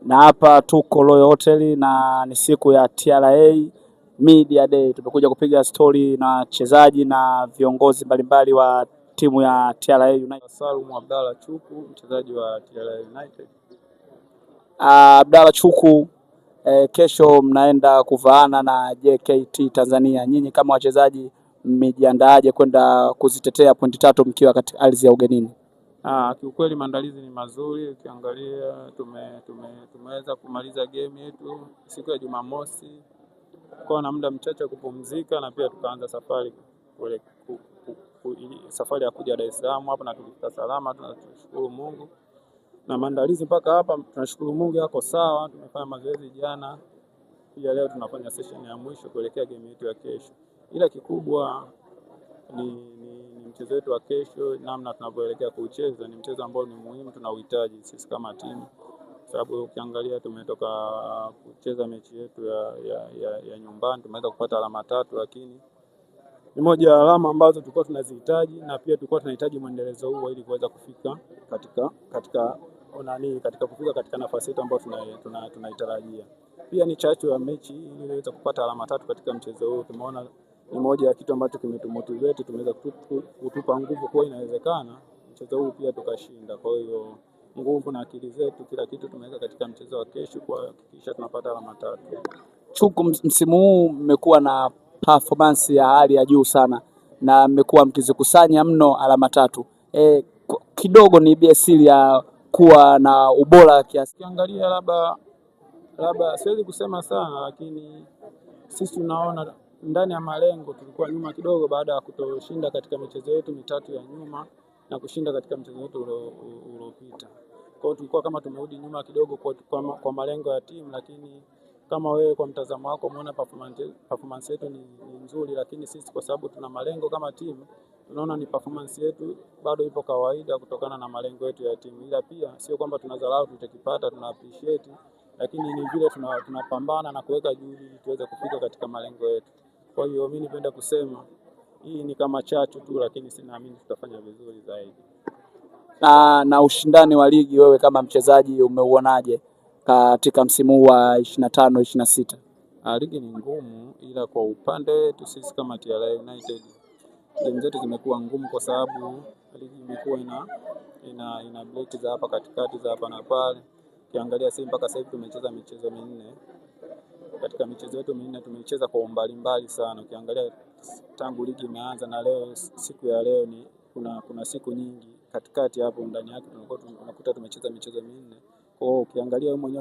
Na hapa tuko Royal Hotel na ni siku ya TRA Media Day. Tumekuja kupiga story na wachezaji na viongozi mbalimbali wa timu ya TRA United. Salum Abdalla Chuku, mchezaji wa TRA United. Abdalla Chuku, kesho mnaenda kuvaana na JKT Tanzania. Nyinyi kama wachezaji mmejiandaaje kwenda kuzitetea pointi 3 mkiwa katika ardhi ya ugenini? Kiukweli maandalizi ni mazuri. Ukiangalia tumeweza kumaliza game yetu siku ya Jumamosi kwa na muda mchache wa kupumzika, na pia tukaanza safari ya kuja Dar es Salaam hapa, na tulifika salama. Tunashukuru Mungu na maandalizi mpaka hapa, tunashukuru Mungu yako sawa. Tumefanya mazoezi jana, pia leo tunafanya session ya mwisho kuelekea game yetu ya kesho, ila kikubwa ni mchezo wetu wa kesho. Namna tunavyoelekea kucheza ni mchezo ambao ni muhimu, tunauhitaji sisi kama timu, sababu ukiangalia tumetoka kucheza mechi yetu ya nyumbani, tumeweza kupata alama 3, lakini ni moja ya alama ambazo tulikuwa tunazihitaji, na pia tulikuwa tunahitaji muendelezo huo ili kuweza kufika katika nafasi yetu ambayo tunaitarajia. Pia ni chachu ya mechi ili iweze kupata alama 3 katika mchezo huu. Tumeona ni moja ya kitu ambacho kimetumotivate, tumeweza kutupa nguvu kwa inawezekana mchezo huu pia tukashinda. Kwa hiyo nguvu na akili zetu, kila kitu tumeweka katika mchezo wa kesho kuhakikisha tunapata alama 3. Chuku, msimu huu mmekuwa na performance ya hali ya juu sana na mmekuwa mkizikusanya mno alama 3. Kidogo ni biasili ya kuwa na ubora kiasi. Ukiangalia labda siwezi kusema sana, lakini sisi tunaona ndani ya malengo tulikuwa nyuma kidogo baada ya kutoshinda katika michezo yetu mitatu ya nyuma na kushinda katika mchezo wetu uliopita. Kwa hiyo tulikuwa kama tumerudi nyuma kidogo kwa malengo ya timu, lakini kama wewe kwa mtazamo wako umeona performance yetu ni nzuri, lakini sisi kwa sababu tuna malengo kama timu tunaona ni performance yetu bado ipo kawaida kutokana na malengo yetu ya timu. Ila pia sio kwamba tunadharau tutakipata, tuna appreciate, lakini ni vile tunapambana na kuweka juhudi ili tuweze kufika katika malengo yetu. Kwa hiyo mimi nipenda kusema hii ni kama chachu tu, lakini sinaamini tutafanya vizuri zaidi. Na ushindani wa ligi, wewe kama mchezaji umeuonaje katika msimu wa 25-26? Ligi ni ngumu, ila kwa upande wetu sisi kama TRA United game zetu zimekuwa ngumu kwa sababu ligi imekuwa ina break za hapa katikati, za hapa na pale. Ukiangalia sisi mpaka sasa hivi tumecheza michezo 4. Katika michezo yetu 4 tumecheza kwa umbali mbali sana. Ukiangalia tangu ligi imeanza na leo, siku ya leo ni kuna siku nyingi katikati hapo, ndani yake tunakuta tumecheza michezo 4. Kwa hiyo ukiangalia wewe mwenyewe